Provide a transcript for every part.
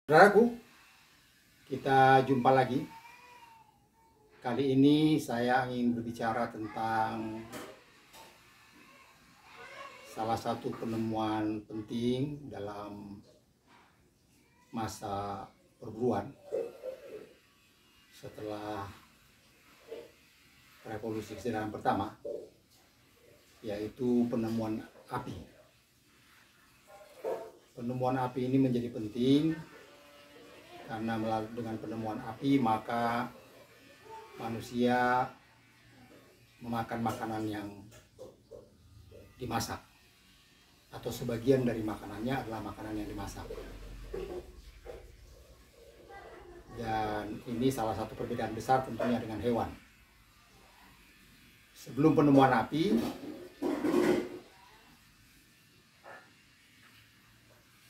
Saudaraku, kita jumpa lagi. Kali ini saya ingin berbicara tentang salah satu penemuan penting dalam masa perburuan setelah revolusi kesedaran pertama, yaitu penemuan api. Penemuan api ini menjadi penting karena dengan penemuan api maka manusia memakan makanan yang dimasak, atau sebagian dari makanannya adalah makanan yang dimasak. Dan ini salah satu perbedaan besar tentunya dengan hewan. Sebelum penemuan api,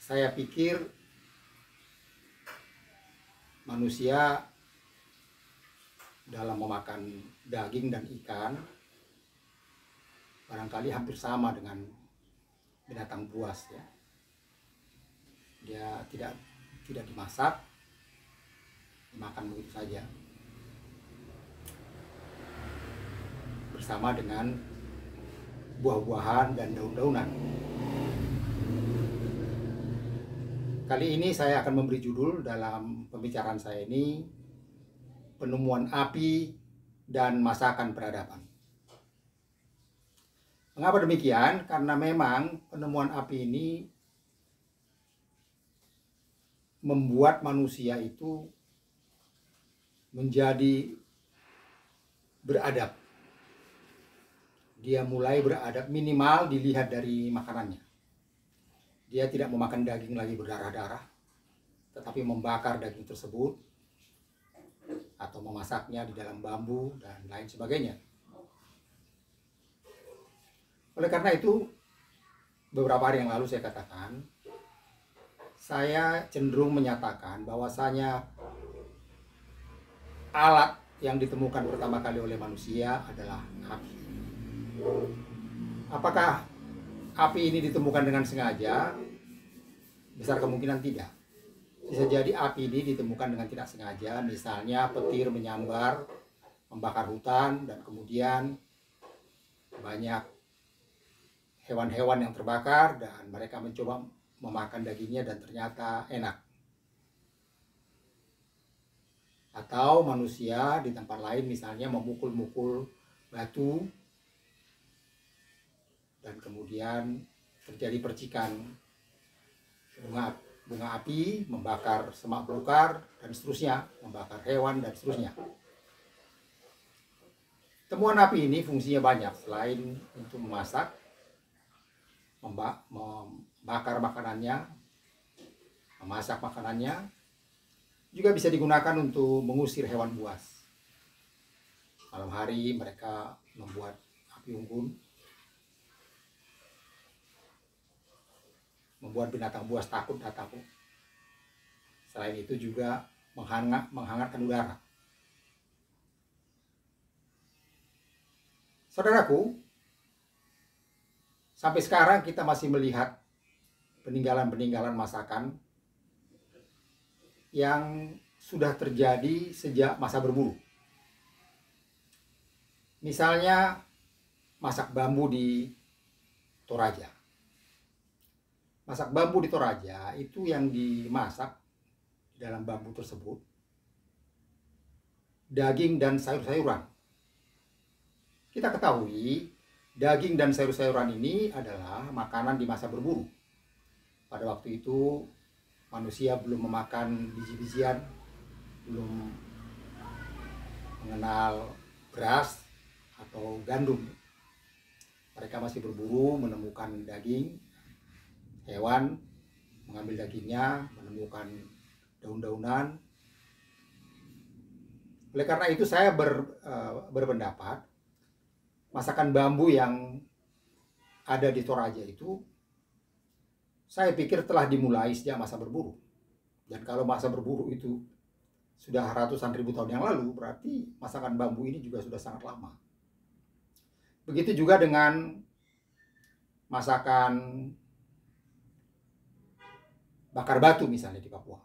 saya pikir manusia dalam memakan daging dan ikan barangkali hampir sama dengan binatang buas, ya. Dia tidak dimasak, dimakan begitu saja, bersama dengan buah-buahan dan daun-daunan. Kali ini saya akan memberi judul dalam pembicaraan saya ini, penemuan api dan masakan peradaban. Mengapa demikian? Karena memang penemuan api ini membuat manusia itu menjadi beradab. Dia mulai beradab, minimal dilihat dari makanannya. Dia tidak memakan daging lagi berdarah-darah, tetapi membakar daging tersebut atau memasaknya di dalam bambu dan lain sebagainya. Oleh karena itu, beberapa hari yang lalu saya katakan, saya cenderung menyatakan bahwasanya alat yang ditemukan pertama kali oleh manusia adalah api. Apakah api ini ditemukan dengan sengaja? Besar kemungkinan tidak. Bisa jadi api ini ditemukan dengan tidak sengaja, misalnya petir menyambar, membakar hutan, dan kemudian banyak hewan-hewan yang terbakar dan mereka mencoba memakan dagingnya dan ternyata enak. Atau manusia di tempat lain misalnya memukul-mukul batu dan kemudian terjadi percikan bunga api, membakar semak belukar dan seterusnya, membakar hewan dan seterusnya. Temuan api ini fungsinya banyak, selain untuk memasak, membakar makanannya, memasak makanannya, juga bisa digunakan untuk mengusir hewan buas. Malam hari mereka membuat api unggun, membuat binatang buas takut datang. Selain itu juga menghangatkan udara. Saudaraku, sampai sekarang kita masih melihat peninggalan-peninggalan masakan yang sudah terjadi sejak masa berburu. Misalnya masak bambu di Toraja. Masak bambu di Toraja itu yang dimasak di dalam bambu tersebut daging dan sayur-sayuran. Kita ketahui daging dan sayur-sayuran ini adalah makanan di masa berburu. Pada waktu itu manusia belum memakan biji-bijian, belum mengenal beras atau gandum. Mereka masih berburu, menemukan daging hewan, mengambil dagingnya, menemukan daun-daunan. Oleh karena itu saya berpendapat masakan bambu yang ada di Toraja itu, saya pikir telah dimulai sejak masa berburu. Dan kalau masa berburu itu sudah ratusan ribu tahun yang lalu, berarti masakan bambu ini juga sudah sangat lama. Begitu juga dengan masakan bakar batu misalnya di Papua.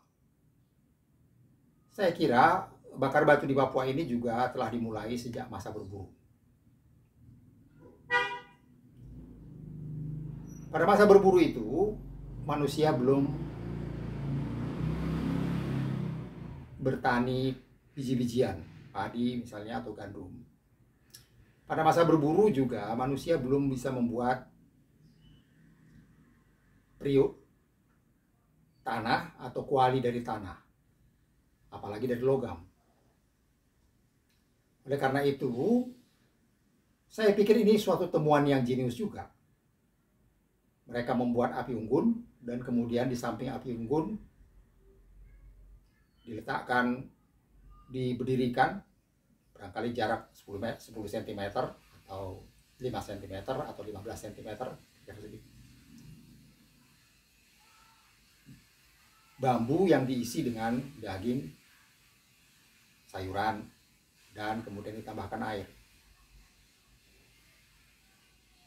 Saya kira bakar batu di Papua ini juga telah dimulai sejak masa berburu. Pada masa berburu itu, manusia belum bertani biji-bijian, padi misalnya atau gandum. Pada masa berburu juga manusia belum bisa membuat priuk tanah atau kuali dari tanah, apalagi dari logam. Oleh karena itu, saya pikir ini suatu temuan yang jenius juga. Mereka membuat api unggun dan kemudian di samping api unggun diberdirikan barangkali jarak 10 cm atau 5 cm atau 15 cm bambu yang diisi dengan daging, sayuran, dan kemudian ditambahkan air.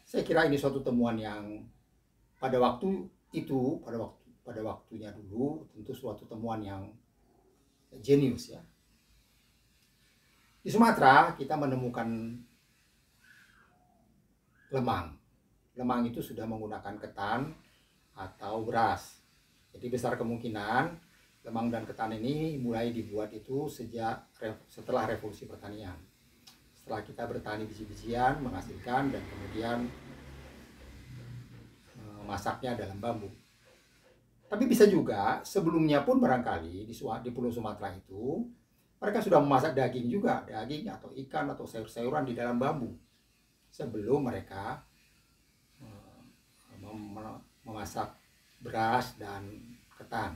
Saya kira ini suatu temuan yang pada waktu itu, pada waktunya dulu tentu suatu temuan yang jenius ya. Di Sumatera kita menemukan lemang. Lemang itu sudah menggunakan ketan atau beras. Jadi besar kemungkinan lemang dan ketan ini mulai dibuat itu setelah revolusi pertanian. Setelah kita bertani biji-bijian, menghasilkan dan kemudian masaknya dalam bambu. Tapi bisa juga sebelumnya pun barangkali di Pulau Sumatera itu mereka sudah memasak daging juga, daging atau ikan atau sayur-sayuran di dalam bambu sebelum mereka memasak beras dan ketan.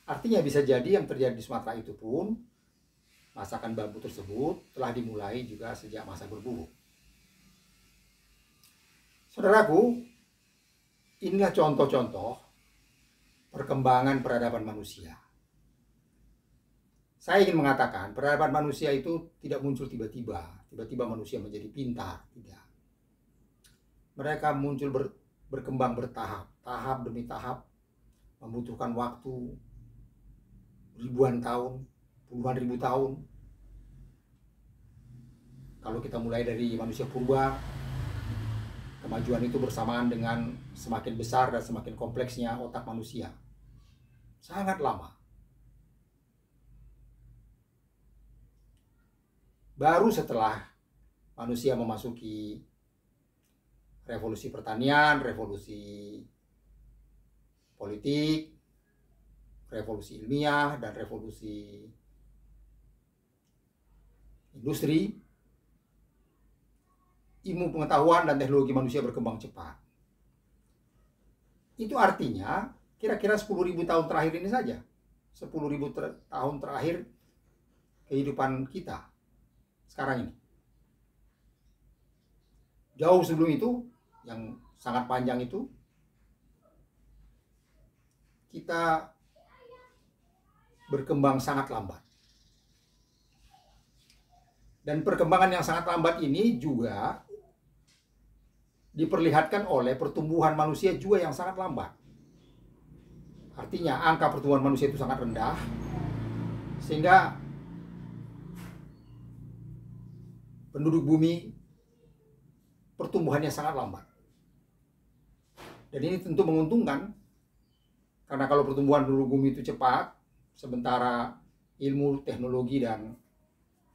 Artinya bisa jadi yang terjadi di Sumatera itu pun masakan bambu tersebut telah dimulai juga sejak masa berburu. Saudaraku, inilah contoh-contoh perkembangan peradaban manusia. Saya ingin mengatakan peradaban manusia itu tidak muncul tiba-tiba manusia menjadi pintar, tidak. Mereka muncul berkembang bertahap, tahap demi tahap, membutuhkan waktu ribuan tahun, puluhan ribu tahun. Kalau kita mulai dari manusia purba, kemajuan itu bersamaan dengan semakin besar dan semakin kompleksnya otak manusia. Sangat lama. Baru setelah manusia memasuki revolusi pertanian, revolusi politik, revolusi ilmiah, dan revolusi industri, ilmu pengetahuan dan teknologi manusia berkembang cepat. Itu artinya kira-kira 10.000 tahun terakhir ini saja. 10.000 tahun terakhir kehidupan kita sekarang ini. Jauh sebelum itu, yang sangat panjang itu, kita berkembang sangat lambat. Dan perkembangan yang sangat lambat ini juga diperlihatkan oleh pertumbuhan manusia juga yang sangat lambat. Artinya angka pertumbuhan manusia itu sangat rendah, sehingga penduduk bumi pertumbuhannya sangat lambat. Dan ini tentu menguntungkan, karena kalau pertumbuhan penduduk bumi itu cepat, sementara ilmu, teknologi, dan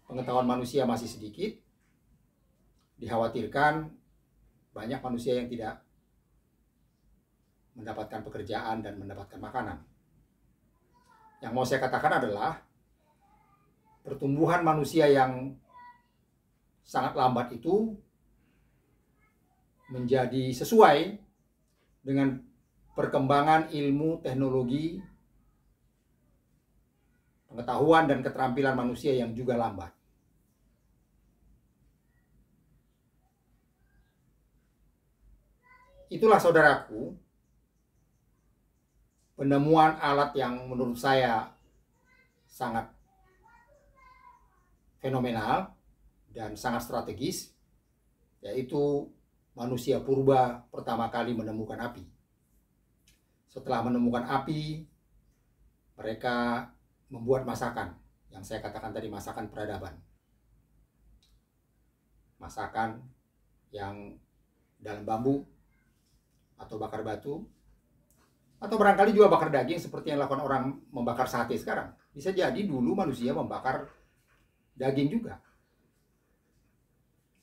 pengetahuan manusia masih sedikit, dikhawatirkan banyak manusia yang tidak mendapatkan pekerjaan dan mendapatkan makanan. Yang mau saya katakan adalah pertumbuhan manusia yang sangat lambat itu menjadi sesuai dengan perkembangan ilmu, teknologi, pengetahuan, dan keterampilan manusia yang juga lambat. Itulah saudaraku, penemuan alat yang menurut saya sangat fenomenal dan sangat strategis, yaitu manusia purba pertama kali menemukan api. Setelah menemukan api, mereka membuat masakan yang saya katakan tadi, masakan peradaban. Masakan yang dalam bambu atau bakar batu, atau barangkali juga bakar daging seperti yang dilakukan orang membakar sate sekarang. Bisa jadi dulu manusia membakar daging juga.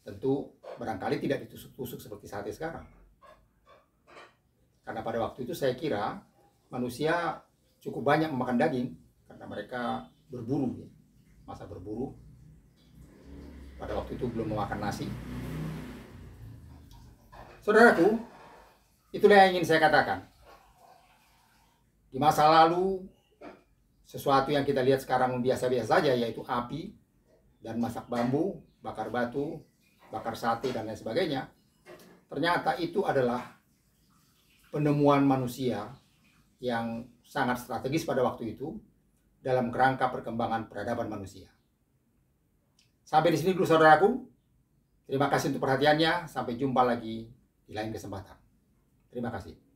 Tentu barangkali tidak ditusuk-tusuk seperti sate sekarang. Karena pada waktu itu saya kira manusia cukup banyak memakan daging karena mereka berburu, masa berburu. Pada waktu itu belum memakan nasi. Saudaraku, itulah yang ingin saya katakan. Di masa lalu, sesuatu yang kita lihat sekarang biasa-biasa saja, yaitu api dan masak bambu, bakar batu, bakar sate, dan lain sebagainya. Ternyata itu adalah penemuan manusia yang sangat strategis pada waktu itu dalam kerangka perkembangan peradaban manusia. Sampai di sini dulu saudaraku. Terima kasih untuk perhatiannya. Sampai jumpa lagi di lain kesempatan. Terima kasih.